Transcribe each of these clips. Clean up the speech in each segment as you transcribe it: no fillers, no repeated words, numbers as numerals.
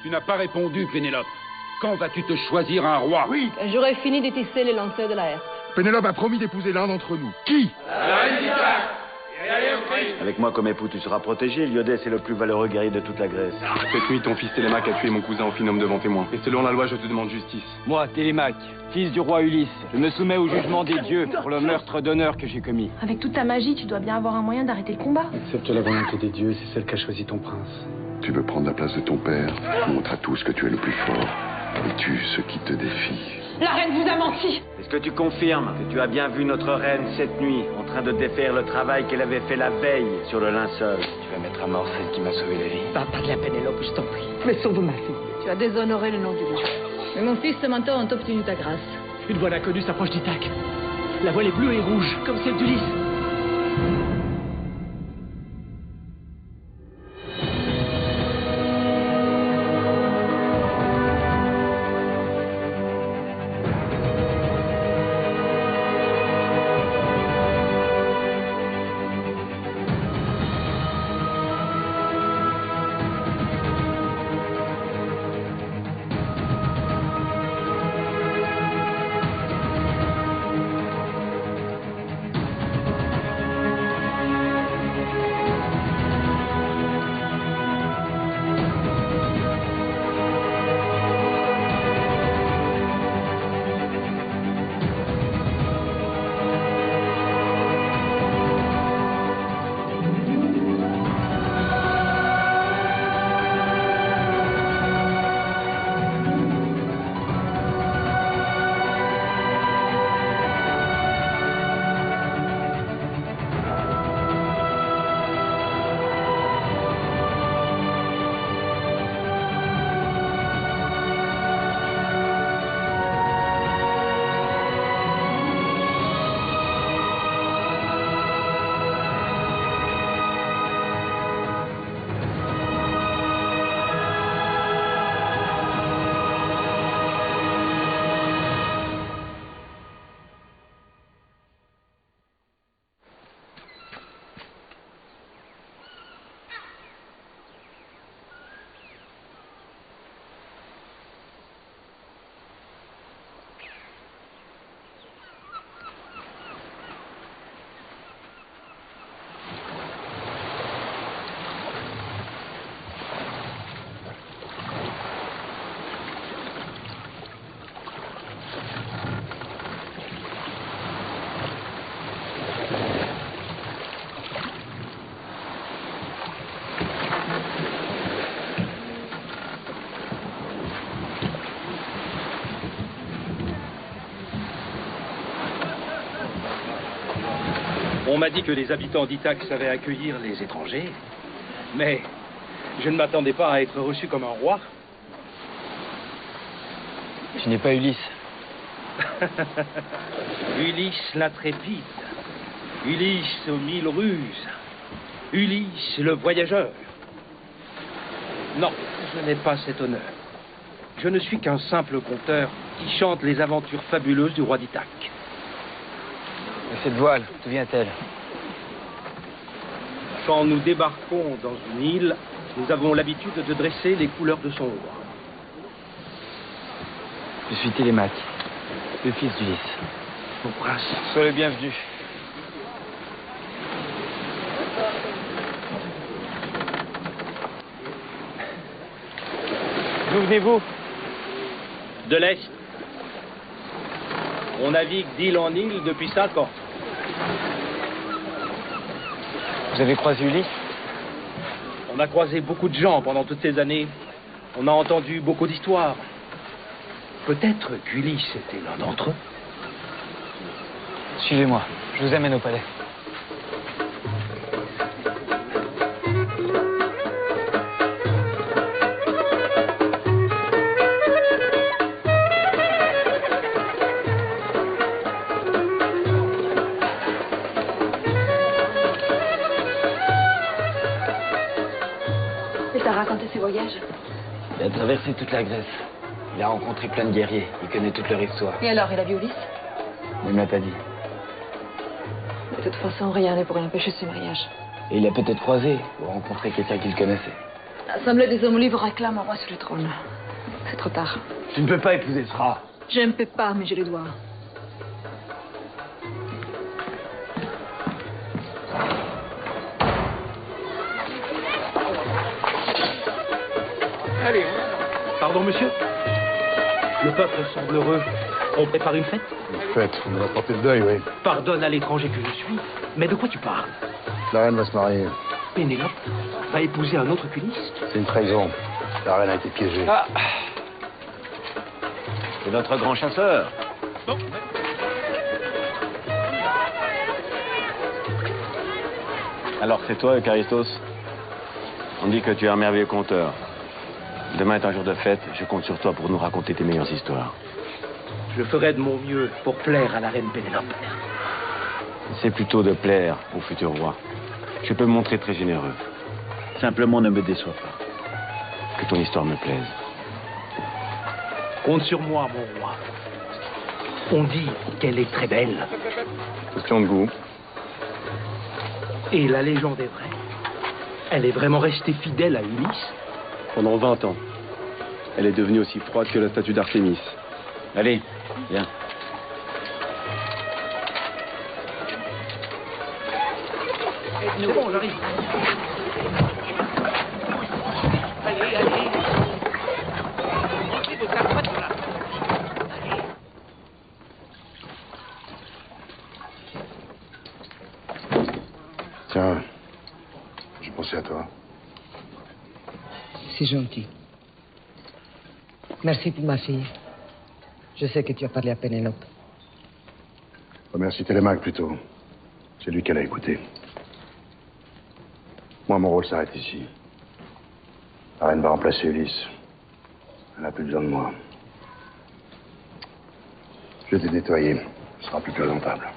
Tu n'as pas répondu, Pénélope. Quand vas-tu te choisir un roi? Oui. J'aurais fini d'étisser les lanceurs de la Herse. Pénélope a promis d'épouser l'un d'entre nous. Qui? La reine d'Ithaque. Avec moi comme époux, tu seras protégé. Lyodès est le plus valeureux guerrier de toute la Grèce. Cette nuit, ton fils Télémaque a tué mon cousin Amphinome devant témoin. Et selon la loi, je te demande justice. Moi, Télémaque, fils du roi Ulysse, je me soumets au jugement des dieux pour le meurtre d'honneur que j'ai commis. Avec toute ta magie, tu dois bien avoir un moyen d'arrêter le combat. Accepte la volonté des dieux, c'est celle qu'a choisi ton prince. Tu veux prendre la place de ton père? Montre à tous que tu es le plus fort. Et tue ceux qui te défient. La reine vous a menti. Est-ce que tu confirmes que tu as bien vu notre reine cette nuit, en train de défaire le travail qu'elle avait fait la veille sur le linceul? Tu vas mettre à mort celle qui m'a sauvé la vie. Pas de la Pénélope, je t'en prie. Mais sauve ma fille. Tu as déshonoré le nom du roi. Mais mon fils et mentor ont obtenu ta grâce. Une voile inconnue s'approche d'Ithaque. La voile est bleue et rouge, comme celle d'Ulysse. On m'a dit que les habitants d'Ithaque savaient accueillir les étrangers, mais je ne m'attendais pas à être reçu comme un roi. Tu n'es pas Ulysse. Ulysse l'intrépide, Ulysse aux 1000 ruses, Ulysse le voyageur. Non, je n'ai pas cet honneur. Je ne suis qu'un simple conteur qui chante les aventures fabuleuses du roi d'Ithaque. Et cette voile, d'où vient-elle? Quand nous débarquons dans une île, nous avons l'habitude de dresser les couleurs de son roi. Je suis Télémaque, le fils d'Ulysse. Mon prince. Sois le bienvenu. D'où venez-vous? De l'Est. On navigue d'île en île depuis 5 ans. Vous avez croisé Ulysse? On a croisé beaucoup de gens pendant toutes ces années. On a entendu beaucoup d'histoires. Peut-être qu'Ulysse était l'un d'entre eux. Suivez-moi, je vous amène au palais. Et t'as raconté ses voyages? Il a traversé toute la Grèce. Il a rencontré plein de guerriers. Il connaît toute leur histoire. Et alors, il a vu Ulysse? Il ne m'a pas dit. De toute façon, rien ne pourrait empêcher ce mariage. Et il a peut-être croisé ou rencontré quelqu'un qu'il connaissait. L'Assemblée des hommes libres réclame un roi sur le trône. C'est trop tard. Tu ne peux pas épouser Sra. Je ne peux pas, mais je le dois. Allez, pardon, monsieur. Le peuple semble heureux. On prépare une fête? Une fête, on va porter le deuil, oui. Pardonne à l'étranger que je suis, mais de quoi tu parles? La reine va se marier. Pénélope va épouser un autre Ulysse? C'est une trahison. La reine a été piégée. Ah. C'est notre grand chasseur. Bon. Alors c'est toi, Eucharistos? On dit que tu es un merveilleux conteur. Demain est un jour de fête, je compte sur toi pour nous raconter tes meilleures histoires. Je ferai de mon mieux pour plaire à la reine Pénélope. C'est plutôt de plaire au futur roi. Je peux me montrer très généreux. Simplement ne me déçois pas. Que ton histoire me plaise. Compte sur moi, mon roi. On dit qu'elle est très belle. Question de goût. Et la légende est vraie. Elle est vraiment restée fidèle à Ulysse. Pendant 20 ans. Elle est devenue aussi froide que la statue d'Artémis. Allez, viens. C'est bon, j'arrive. Allez, allez. Montez vos capotes, là. Allez. Tiens, j'ai pensé à toi. C'est gentil. Merci pour ma fille. Je sais que tu as parlé à Pénélope. Remercie Télémaque plutôt. C'est lui qu'elle a écouté. Moi, mon rôle s'arrête ici. La reine va remplacer Ulysse. Elle n'a plus besoin de moi. Je vais te nettoyer. Ce sera plus présentable.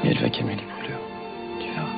Et elle va calmer les brûlures. Tu verras.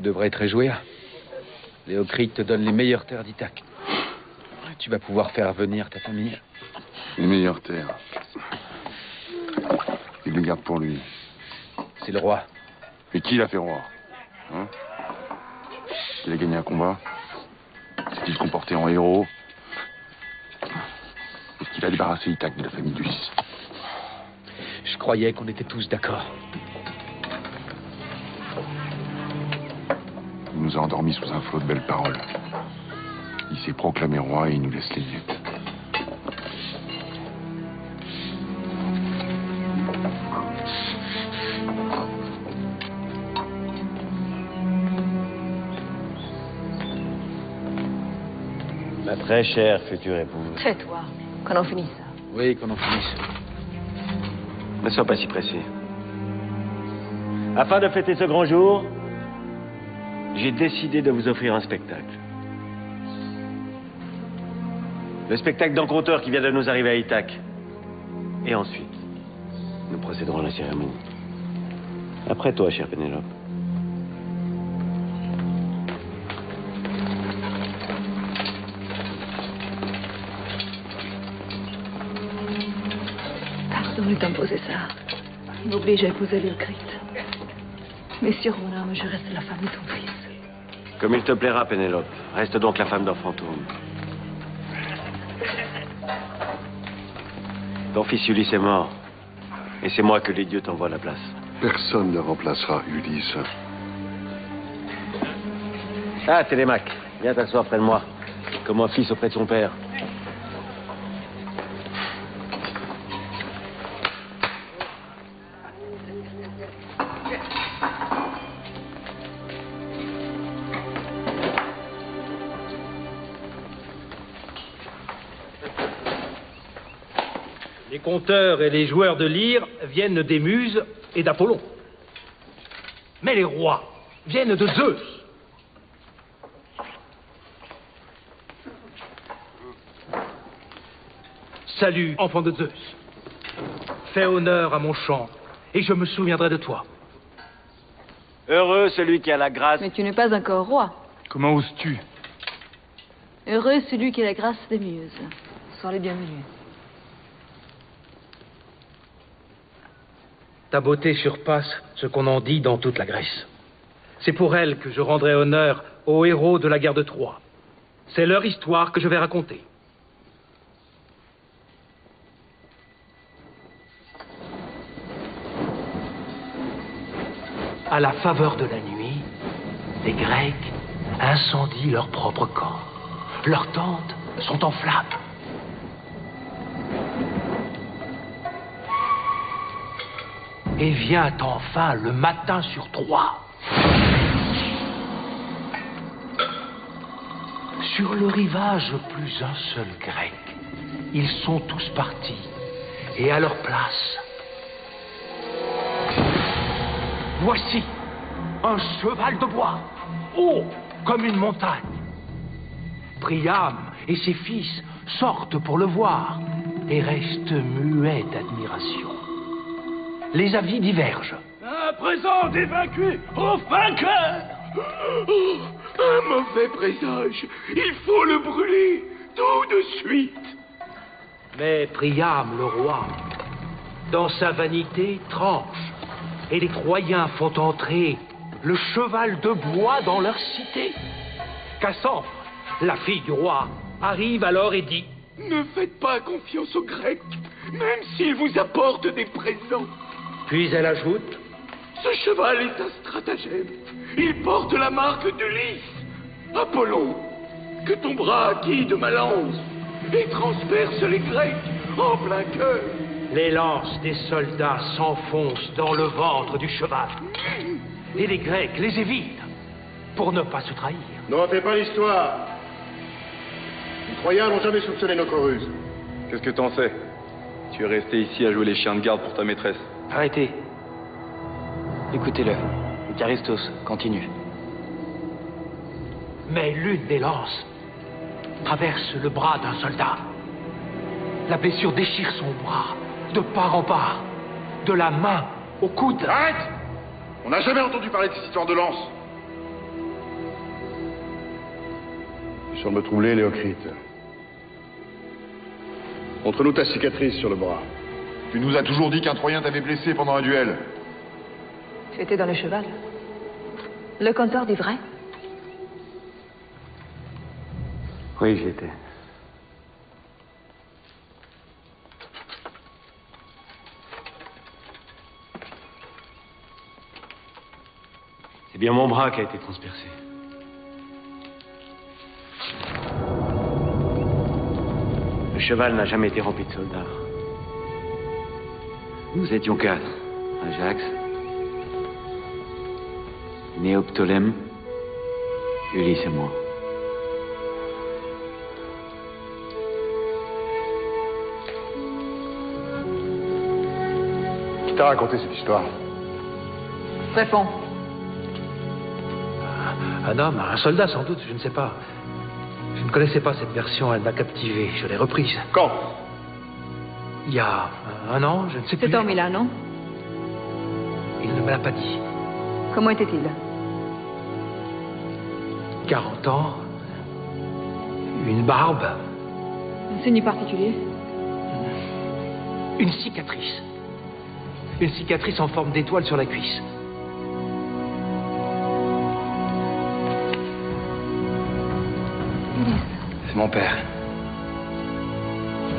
Tu devrais être réjouir. Léocrite te donne les meilleures terres d'Ithaque. Tu vas pouvoir faire venir ta famille. Les meilleures terres. Il les garde pour lui. C'est le roi. Et qui l'a fait roi? Hein? Il a gagné un combat? S'est-il comporté en héros? Est-ce qu'il a débarrassé Ithaque de la famille d'Ulysse? Je croyais qu'on était tous d'accord. Il nous a endormis sous un flot de belles paroles. Il s'est proclamé roi et il nous laisse les lieux. Ma très chère future épouse. Tais-toi, qu'on en finisse ça. Oui, qu'on en finisse. Ne sois pas si pressé. Afin de fêter ce grand jour, j'ai décidé de vous offrir un spectacle. Le spectacle d'encontreurs qui vient de nous arriver à Ithaque. Et ensuite, nous procéderons à la cérémonie. Après toi, chère Pénélope. Pardon de t'imposer ça. Il m'oblige à épouser Léocrite. Mais sur mon âme, je reste la femme de ton fils. Comme il te plaira, Pénélope. Reste donc la femme d'un fantôme. Ton fils Ulysse est mort. Et c'est moi que les dieux t'envoient à la place. Personne ne remplacera Ulysse. Ah, Télémaque, viens t'asseoir près de moi. Comme un fils auprès de son père. Les conteurs et les joueurs de lyre viennent des Muses et d'Apollon. Mais les rois viennent de Zeus. Salut, enfant de Zeus. Fais honneur à mon chant, et je me souviendrai de toi. Heureux celui qui a la grâce... Mais tu n'es pas encore roi. Comment oses-tu? Heureux celui qui a la grâce des muses. Sois les bienvenus. Ta beauté surpasse ce qu'on en dit dans toute la Grèce. C'est pour elle que je rendrai honneur aux héros de la guerre de Troie. C'est leur histoire que je vais raconter. À la faveur de la nuit, les Grecs incendient leur propre camp. Leurs tentes sont en flammes. Et vient enfin le matin sur Troie. Sur le rivage, plus un seul Grec. Ils sont tous partis. Et à leur place, voici un cheval de bois, haut comme une montagne. Priam et ses fils sortent pour le voir et restent muets d'admiration. Les avis divergent. À présent des vaincus aux vainqueurs. Oh, un mauvais présage. Il faut le brûler tout de suite. Mais Priam, le roi, dans sa vanité, tranche. Et les Troyens font entrer le cheval de bois dans leur cité. Cassandre, la fille du roi, arrive alors et dit: ne faites pas confiance aux Grecs, même s'ils vous apportent des présents. Puis elle ajoute: ce cheval est un stratagème. Il porte la marque d'Ulysse. Apollon, que ton bras guide ma lance et transperce les Grecs en plein cœur. Les lances des soldats s'enfoncent dans le ventre du cheval. Et les Grecs les évitent pour ne pas se trahir. N'inventez pas l'histoire. Les Troyens n'ont jamais soupçonné notre ruse. Qu'est-ce que t'en sais? Tu es resté ici à jouer les chiens de garde pour ta maîtresse. Arrêtez. Écoutez-le. Charistos, continue. Mais l'une des lances traverse le bras d'un soldat. La blessure déchire son bras, de part en part, de la main au coude. Arrête! On n'a jamais entendu parler de cette histoire de lance. Sur me troubler, Léocrite. Montre-nous ta cicatrice sur le bras. Tu nous as toujours dit qu'un Troyen t'avait blessé pendant un duel. Tu étais dans le cheval. Le compteur dit vrai? Oui, j'y étais. C'est bien mon bras qui a été transpercé. Le cheval n'a jamais été rempli de soldats. Nous étions 4. Ajax, Néoptolème, Ulysse et moi. Qui t'a raconté cette histoire? Réponds. Un homme, un soldat sans doute, je ne sais pas. Je ne connaissais pas cette version, elle m'a captivé, je l'ai reprise. Quand? Il y a un an, je ne sais plus. Cet homme, il a un nom? Il ne me l'a pas dit. Comment était-il? 40 ans, une barbe, Un signe particulier? une cicatrice. Une cicatrice en forme d'étoile sur la cuisse. C'est mon père.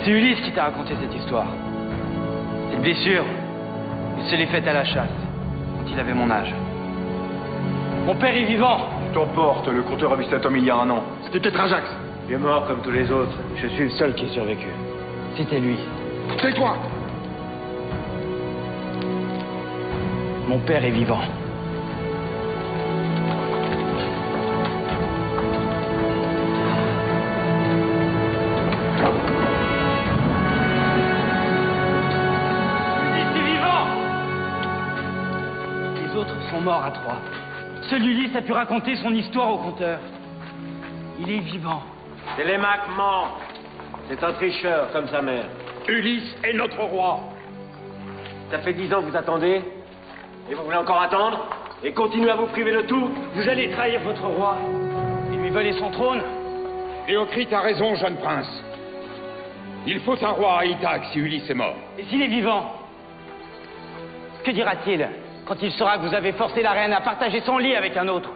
C'est Ulysse qui t'a raconté cette histoire. Cette blessure, il se l'est faite à la chasse, quand il avait mon âge. Mon père est vivant. T'emporte, le compteur a vu cet homme il y a un an. C'était peut-être Ajax. Il est mort comme tous les autres. Je suis le seul qui ait survécu. C'était lui. Tais-toi! Mon père est vivant. Ulysse est vivant! Les autres sont morts à 3. Seul Ulysse a pu raconter son histoire au conteur. Il est vivant. Télémaque ment. C'est un tricheur comme sa mère. Ulysse est notre roi. Ça fait 10 ans que vous attendez. Et vous voulez encore attendre? Et continuer à vous priver de tout? Vous allez trahir votre roi et lui voler son trône? Léocrite a raison, jeune prince. Il faut un roi à Ithaque si Ulysse est mort. Et s'il est vivant? Que dira-t-il quand il saura que vous avez forcé la reine à partager son lit avec un autre?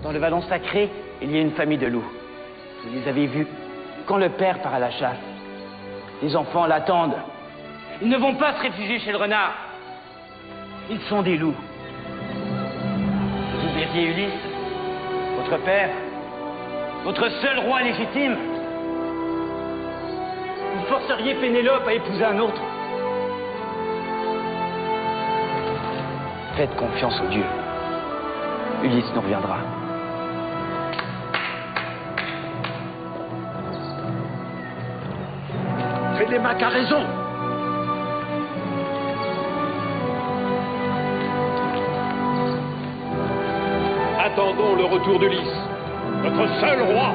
Dans le vallon sacré, il y a une famille de loups. Vous les avez vus quand le père part à la chasse. Les enfants l'attendent. Ils ne vont pas se réfugier chez le renard. Ils sont des loups. Vous verriez Ulysse, votre père, votre seul roi légitime. Vous forceriez Pénélope à épouser un autre. Faites confiance aux dieux. Ulysse nous reviendra. Télémaque a raison. Attendons le retour d'Ulysse, notre seul roi.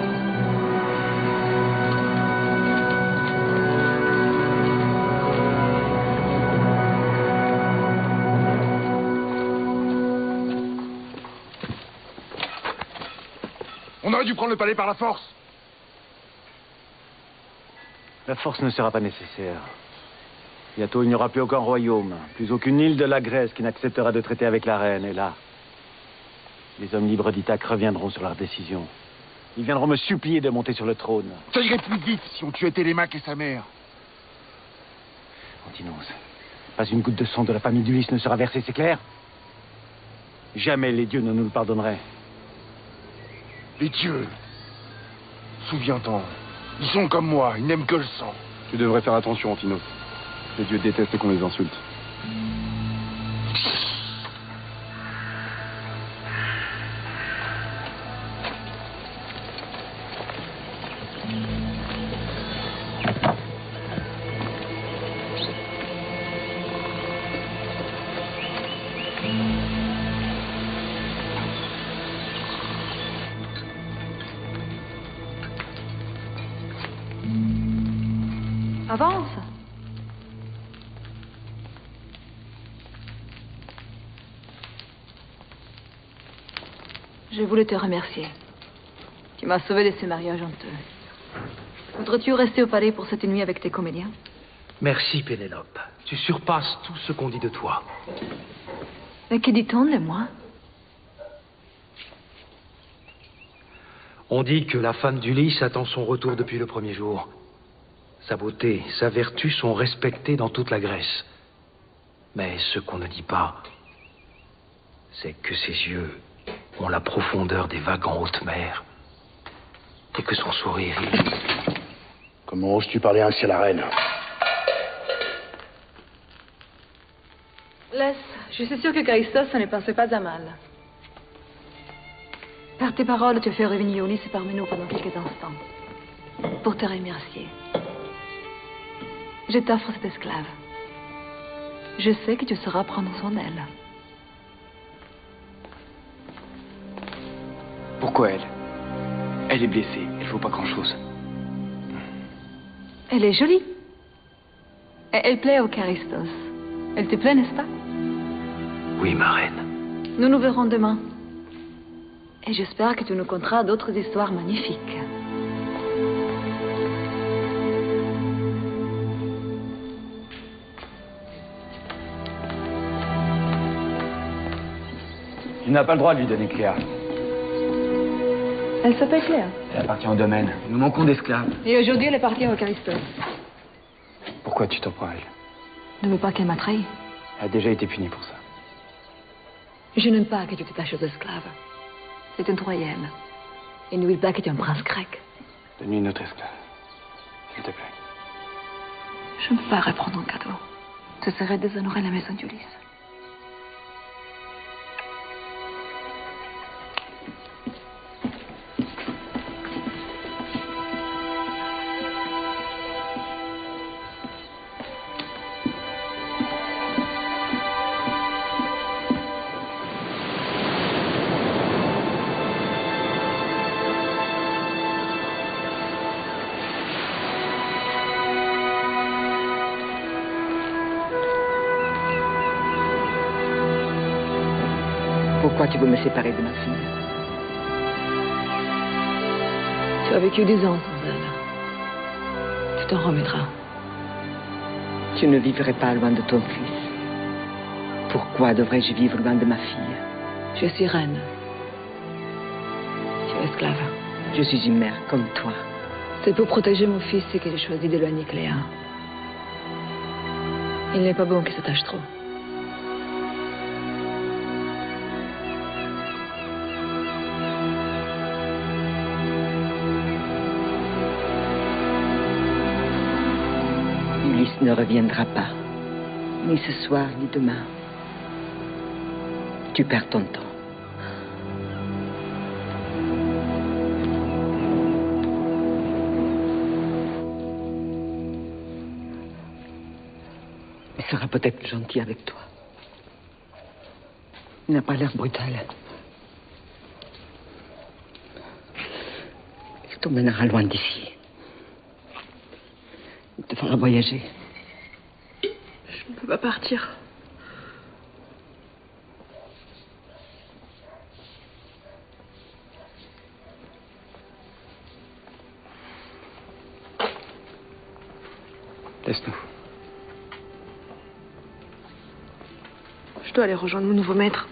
On aurait dû prendre le palais par la force. La force ne sera pas nécessaire. Bientôt, il n'y aura plus aucun royaume, plus aucune île de la Grèce qui n'acceptera de traiter avec la reine. Et là, les hommes libres d'Ithaque reviendront sur leur décision. Ils viendront me supplier de monter sur le trône. Ça irait plus vite si on tuait Télémaque et sa mère. Antinos, pas une goutte de sang de la famille d'Ulysse ne sera versée, c'est clair? Jamais les dieux ne nous le pardonneraient. Les dieux. Souviens-t'en. Ils sont comme moi, ils n'aiment que le sang. Tu devrais faire attention, Antinos. Les dieux détestent qu'on les insulte. Avance. Je voulais te remercier. Tu m'as sauvé de ces mariages honteux. Voudrais-tu rester au palais pour cette nuit avec tes comédiens? Merci, Pénélope. Tu surpasses tout ce qu'on dit de toi. Mais que dit-on de moi? On dit que la femme d'Ulysse attend son retour depuis le premier jour. Sa beauté, sa vertu sont respectées dans toute la Grèce. Mais ce qu'on ne dit pas, c'est que ses yeux ont la profondeur des vagues en haute mer. Et que son sourire... Comment oses-tu parler ainsi à la reine? Laisse, je suis sûre que Charistos ne pensait pas à mal. Par tes paroles, tu as fait revenir Ulysse parmi nous pendant quelques instants. Pour te remercier. Je t'offre cette esclave. Je sais que tu sauras prendre soin d'elle. Pourquoi elle? Elle est blessée, il faut pas grand-chose. Elle est jolie. Et elle plaît au Charistos. Elle te plaît, n'est-ce pas? Oui, ma reine. Nous nous verrons demain. Et j'espère que tu nous conteras d'autres histoires magnifiques. Tu n'as pas le droit de lui donner Cléa. Elle s'appelle Cléa. Elle appartient au domaine. Nous manquons d'esclaves. Et aujourd'hui, elle appartient au Charistos. Pourquoi tu t'en prends à elle? Ne veux pas qu'elle m'a trahi. Elle a déjà été punie pour ça. Je n'aime pas que tu t'attaches aux esclaves. C'est une troyenne. Et n'oublie pas que tu es un prince grec. Donne-lui une autre esclave. S'il te plaît. Je ne peux pas reprendre un cadeau. Ce serait déshonorer la maison d'Ulysse. Pourquoi tu veux me séparer de ma fille? Tu as vécu 10 ans sans elle. Tu t'en remettras. Tu ne vivrais pas loin de ton fils. Pourquoi devrais-je vivre loin de ma fille? Je suis reine. Tu es esclave. Je suis une mère comme toi. C'est pour protéger mon fils que j'ai choisi d'éloigner Cléa. Il n'est pas bon qu'il s'attache trop. Ulysse ne reviendra pas. Ni ce soir, ni demain. Tu perds ton temps. Il sera peut-être gentil avec toi. Il n'a pas l'air brutal. Il t'emmènera loin d'ici. Il te fera voyager. Je ne peux pas partir. Laisse-nous. Je dois aller rejoindre mon nouveau maître.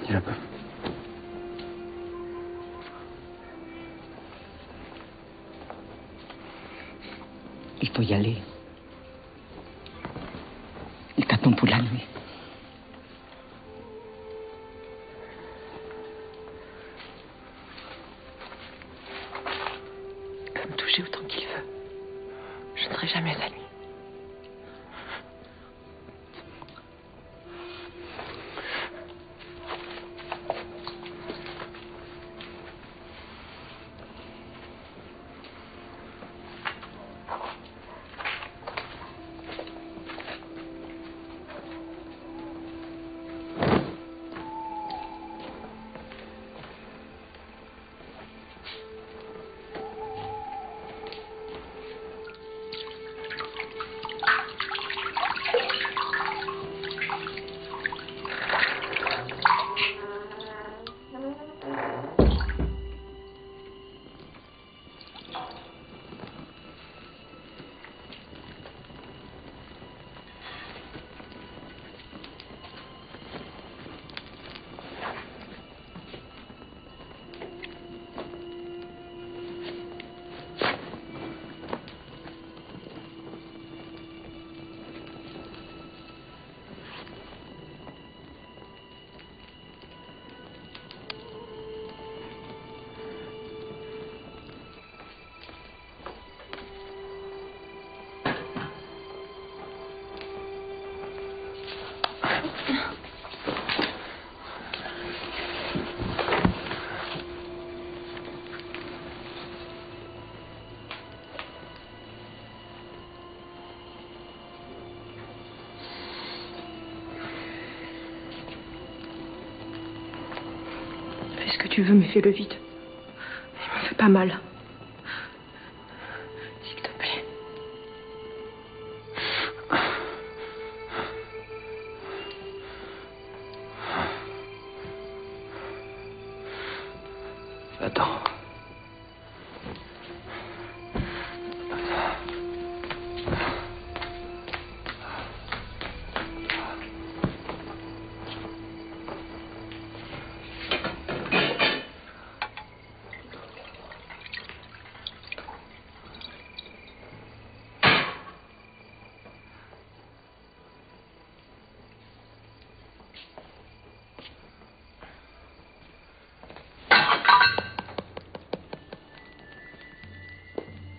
Il a pas. Il faut y aller. Il t'attend pour la nuit. Il peut me toucher autant qu'il veut. Je ne serai jamais à lui. tu veux, mais fais-le vite. Il me fait pas mal. S'il te plaît. Attends.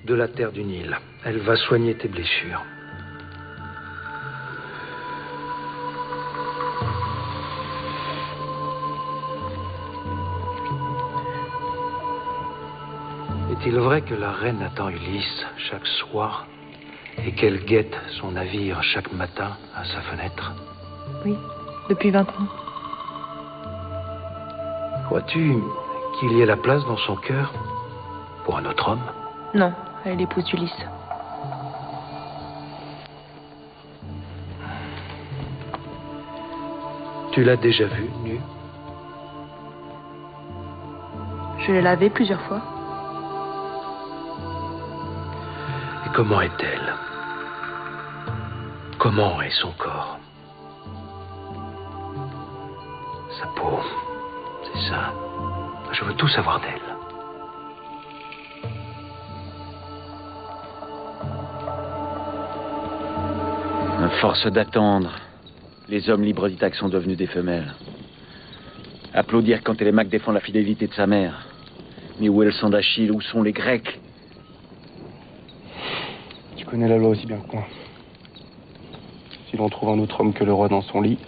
De la terre du Nil. Elle va soigner tes blessures. Est-il vrai que la reine attend Ulysse chaque soir et qu'elle guette son navire chaque matin à sa fenêtre? Oui, depuis 20 ans. Crois-tu qu'il y ait la place dans son cœur pour un autre homme? Non, elle est l'épouse d'Ulysse. Tu l'as déjà vue, nue? Je l'ai lavée plusieurs fois. Et comment est-elle? Comment est son corps? Sa peau, c'est ça. Je veux tout savoir d'elle. À force d'attendre, les hommes libres d'Ithaque sont devenus des femelles. Applaudir quand Télémaque défend la fidélité de sa mère. Mais où est le sang d'Achille? Où sont les Grecs? Tu connais la loi aussi bien que moi. Si l'on trouve un autre homme que le roi dans son lit,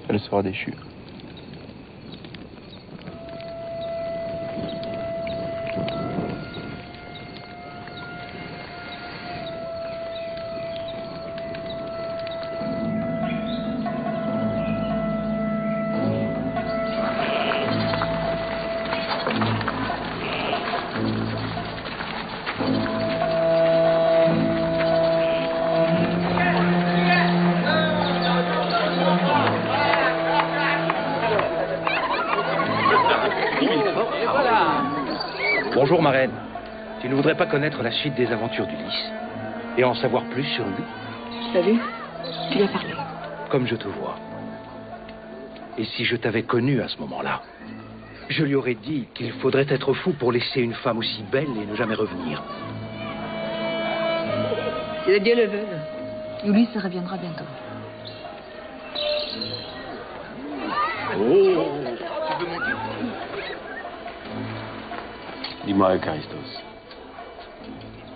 elle sera déchue. Bonjour, ma reine. Tu ne voudrais pas connaître la suite des aventures d'Ulysse et en savoir plus sur lui? Tu l'as vu? Tu lui as parlé. Comme je te vois. Et si je t'avais connu à ce moment-là, je lui aurais dit qu'il faudrait être fou pour laisser une femme aussi belle et ne jamais revenir. Si le Dieu le veut, Ulysse reviendra bientôt. Oh! Dis-moi, Charistos.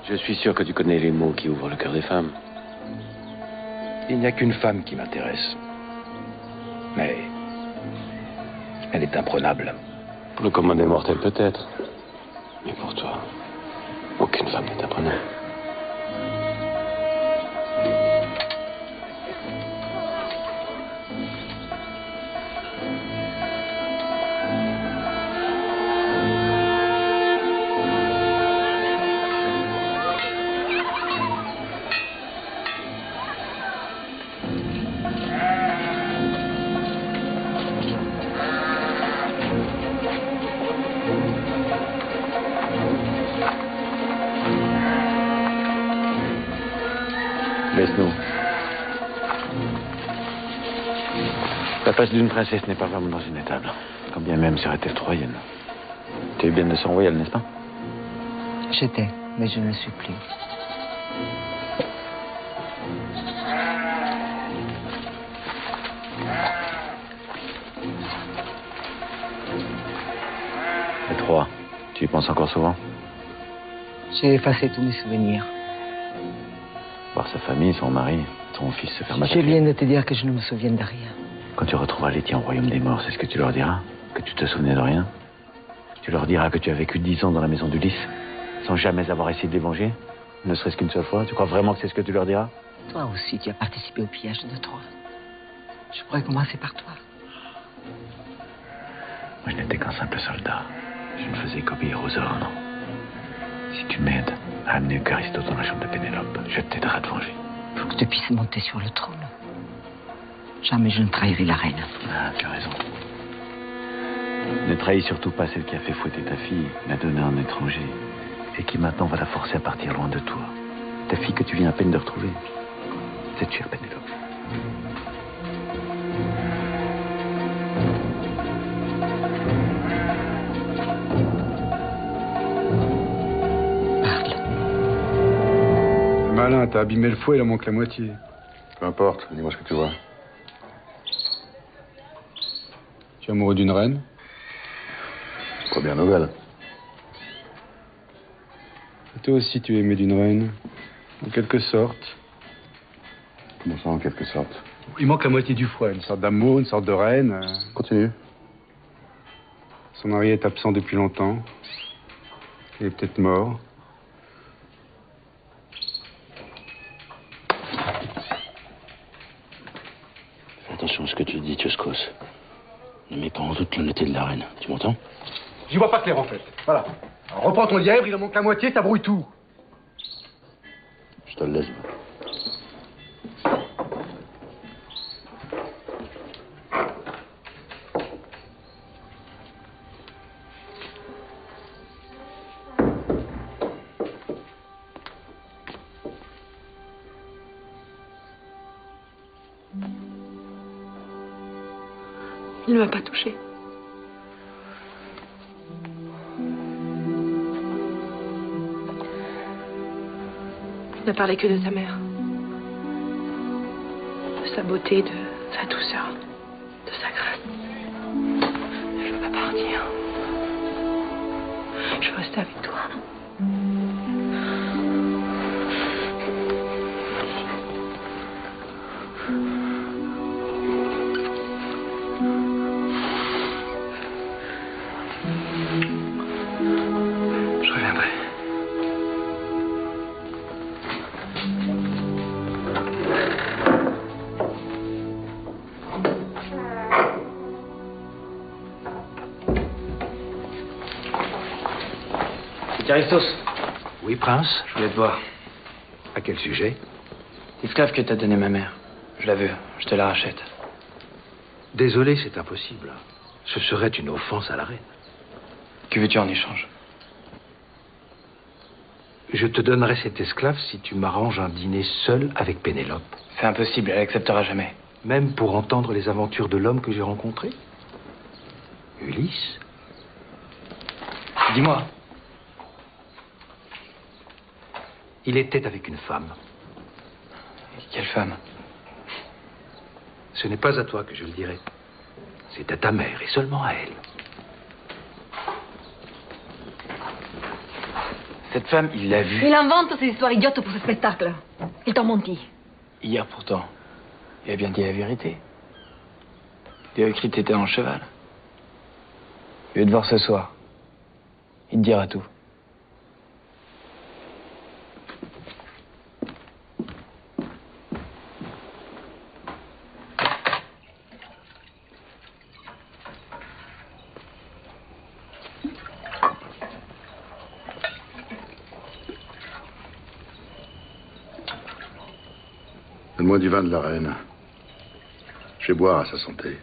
Je suis sûr que tu connais les mots qui ouvrent le cœur des femmes. Il n'y a qu'une femme qui m'intéresse. Mais elle est imprenable. Pour le commun des mortels, peut-être. Mais pour toi, aucune femme n'est imprenable. Laisse-nous. La place d'une princesse n'est pas vraiment dans une étable, quand bien même serait-elle troyenne. Tu es bien de son royal, n'est-ce pas? J'étais, mais je ne le suis plus. Et Troie, tu y penses encore souvent? J'ai effacé tous mes souvenirs. Voir sa famille, son mari, son fils se faire Je massacrer. viens de te dire que je ne me souviens de rien. Quand tu retrouveras les tiens au royaume des morts, c'est ce que tu leur diras? Que tu te souvenais de rien? Tu leur diras que tu as vécu 10 ans dans la maison d'Ulysse, sans jamais avoir essayé de les venger? Ne serait-ce qu'une seule fois? Tu crois vraiment que c'est ce que tu leur diras? Toi aussi, tu as participé au pillage de Troie. Je pourrais commencer par toi. Moi, je n'étais qu'un simple soldat. Je ne faisais qu'obéir aux ordres. Si tu m'aides à amener Eucharistos dans la chambre de Pénélope, je t'aiderai à te venger. Faut que tu puisses monter sur le trône. Jamais je ne trahirai la reine. Ah, tu as raison. Ne trahis surtout pas celle qui a fait fouetter ta fille, l'a donnée à un étranger, et qui maintenant va la forcer à partir loin de toi. Ta fille que tu viens à peine de retrouver. Cette chère Pénélope. Malin, t'as abîmé le fouet, il en manque la moitié. Peu importe, dis-moi ce que tu vois. Tu es amoureux d'une reine? Première nouvelle. Et toi aussi, tu es aimé d'une reine. En quelque sorte. Comment ça, en quelque sorte? Il manque la moitié du foie, une sorte d'amour, une sorte de reine. Continue. Son mari est absent depuis longtemps. Il est peut-être mort. Fais attention à ce que tu dis, Tioskos. Ne mets pas en doute l'honnêteté de la reine. Tu m'entends? J'y vois pas clair, en fait. Voilà. Alors, reprends ton lièvre, il en manque la moitié, ça brouille tout. Je te le laisse. Il ne m'a pas touchée. Il n'a parlé que de sa mère. De sa beauté, de sa douceur, de sa grâce. Je veux pas partir. Je veux rester avec toi. Je reviendrai. Eucharistos. Oui, prince? Je voulais te voir. À quel sujet? L'esclave que t'as donné ma mère. Je la veux. Je te la rachète. Désolé, c'est impossible. Ce serait une offense à la reine. Que veux-tu en échange? Je te donnerai cette esclave si tu m'arranges un dîner seul avec Pénélope. C'est impossible, elle acceptera jamais. Même pour entendre les aventures de l'homme que j'ai rencontré? Ulysse? Dis-moi. Il était avec une femme. Quelle femme? Ce n'est pas à toi que je le dirai. C'est à ta mère et seulement à elle. Cette femme, il l'a vue. Il invente ces histoires idiotes pour ce spectacle. Il t'a menti. Hier pourtant, il a bien dit la vérité. Théocrite était en cheval. Je vais te voir ce soir. Il te dira tout. Donne-moi du vin de la reine. Je vais boire à sa santé.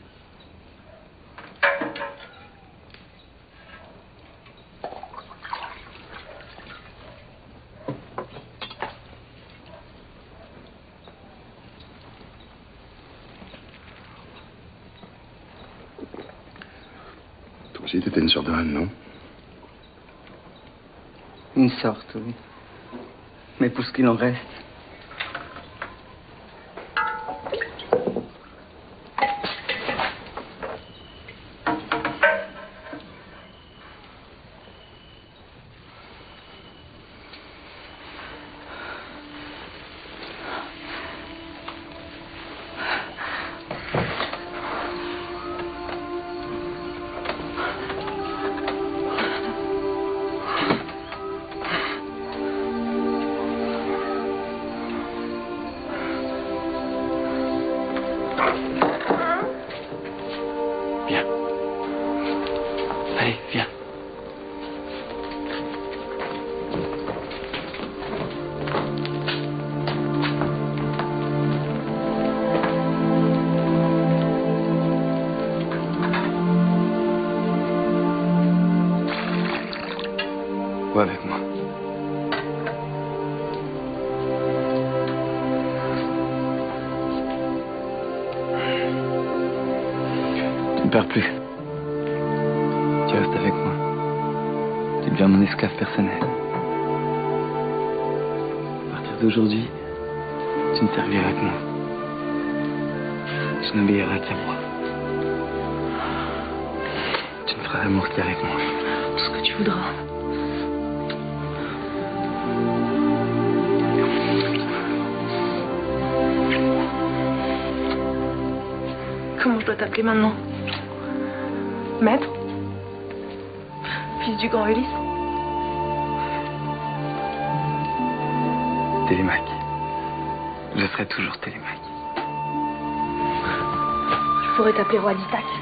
Toi aussi, t'étais une sorte de reine, non? Une sorte, oui. Mais pour ce qu'il en reste. perds plus. Tu restes avec moi. Tu deviens mon esclave personnel. À partir d'aujourd'hui, tu ne serviras que moi. Tu n'obéiras qu'à moi. Tu ne feras l'amour qu'avec moi. Ce que tu voudras. Comment je dois t'appeler maintenant? Maître? Fils du grand Ulysse? Télémaque. Je serai toujours Télémaque. Je pourrais t'appeler roi d'Ithaque.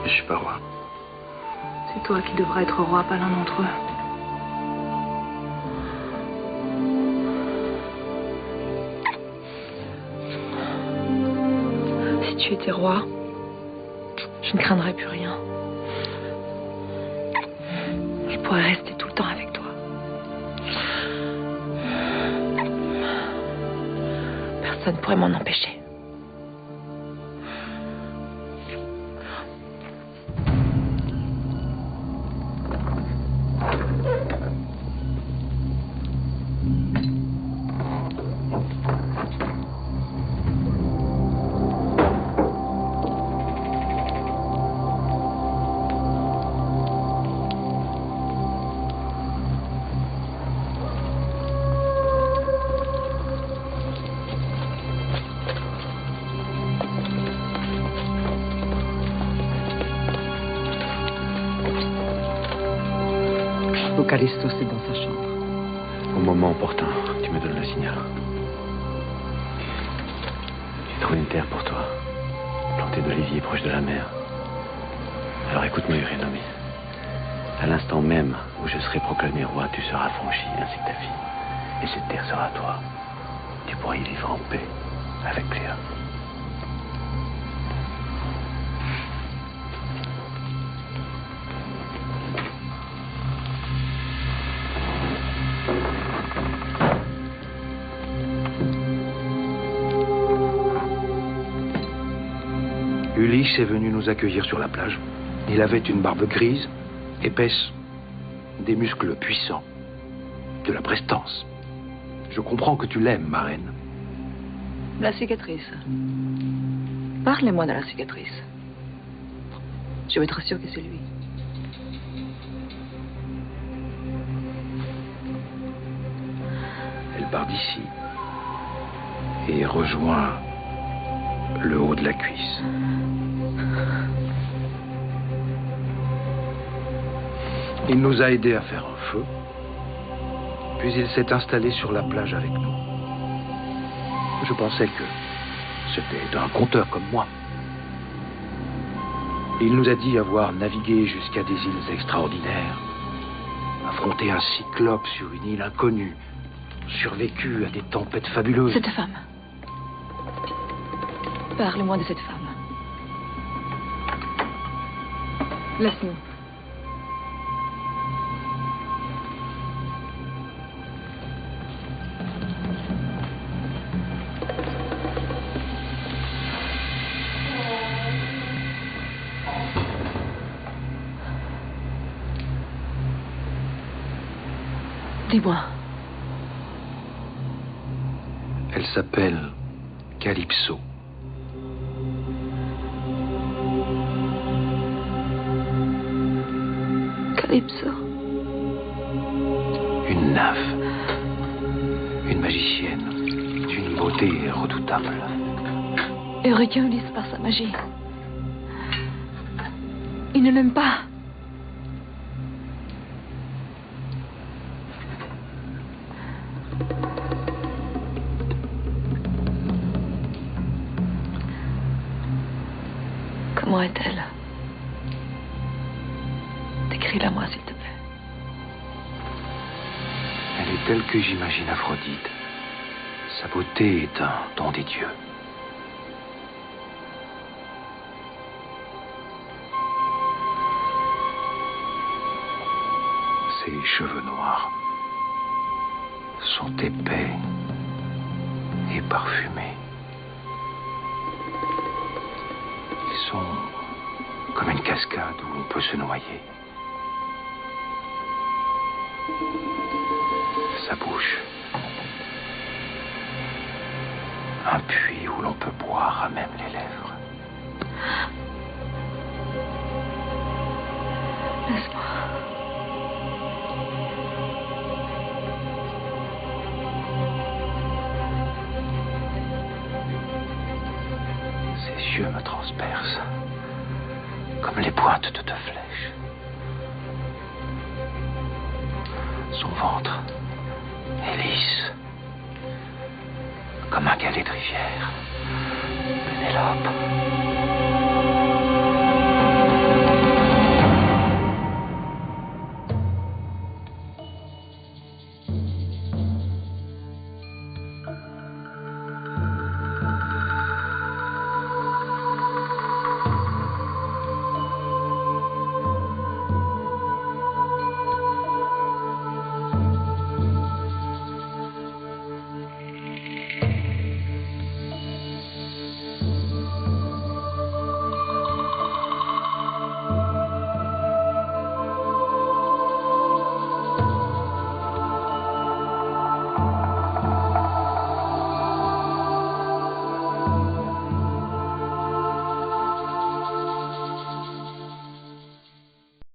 Je suis pas roi. C'est toi qui devras être roi, pas l'un d'entre eux. Si tu étais roi, je ne craindrais plus rien. Je pourrais rester tout le temps avec toi. Personne ne pourrait m'en empêcher. Callistos est dans sa chambre. Au moment opportun, tu me donnes le signal. J'ai trouvé une terre pour toi, plantée d'oliviers proche de la mer. Alors écoute-moi, Eurynomie. À l'instant même où je serai proclamé roi, tu seras affranchi, ainsi que ta fille. Et cette terre sera à toi. Tu pourras y vivre en paix, avec Cléa. Ulysse est venu nous accueillir sur la plage. Il avait une barbe grise, épaisse, des muscles puissants, de la prestance. Je comprends que tu l'aimes, ma reine. La cicatrice. Parlez-moi de la cicatrice. Je veux être sûr que c'est lui. Elle part d'ici et rejoint le haut de la cuisse. Il nous a aidés à faire un feu, puis il s'est installé sur la plage avec nous. Je pensais que c'était un conteur comme moi. Il nous a dit avoir navigué jusqu'à des îles extraordinaires, affronté un cyclope sur une île inconnue, survécu à des tempêtes fabuleuses. Cette femme. Parle-moi de cette femme. Laisse-nous. Dis-moi. Elle s'appelle Calypso. Calypso. Une nymphe. Une magicienne. D'une beauté redoutable. Eureka Ulysse par sa magie. Il ne l'aime pas. Comment est-elle? Décris-la-moi, s'il te plaît. Elle est telle que j'imagine Aphrodite. Sa beauté est un don des dieux. Ses cheveux noirs sont épais et parfumés. sont comme une cascade où l'on peut se noyer. Sa bouche, un puits où l'on peut boire à même les lèvres. Laisse-moi. Ses yeux me transpercent comme les pointes de deux flèches. Son ventre est lisse comme un galet de rivière. Pénélope.